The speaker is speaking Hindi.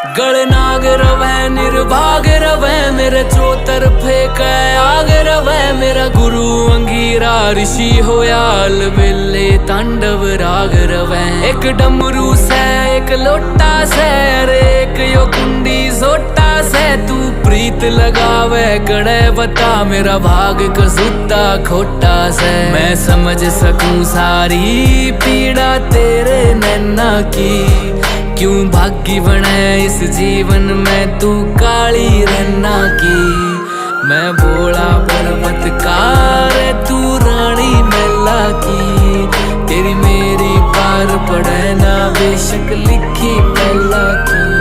गणनाग रवै निर्भाग रवै मेरे चौतरफे कै आग रवै मेरा गुरु अंगीरा ऋषि होया अलबेले तांडव राग रवै एक डमरू से एक लोटा से अरे एक यो कुंडी सोटा से तू प्रीत लगावे कड़े बता मेरा भाग कसूता खोटा से मैं समझ सकूं सारी पीड़ा तेरे नैना की क्यों भागी बने इस जीवन में तू काली रन्ना की मैं भोला पर्वतकार तू रानी मैला की तेरी मेरी पार पड़े ना बेशक लिखी मैला की।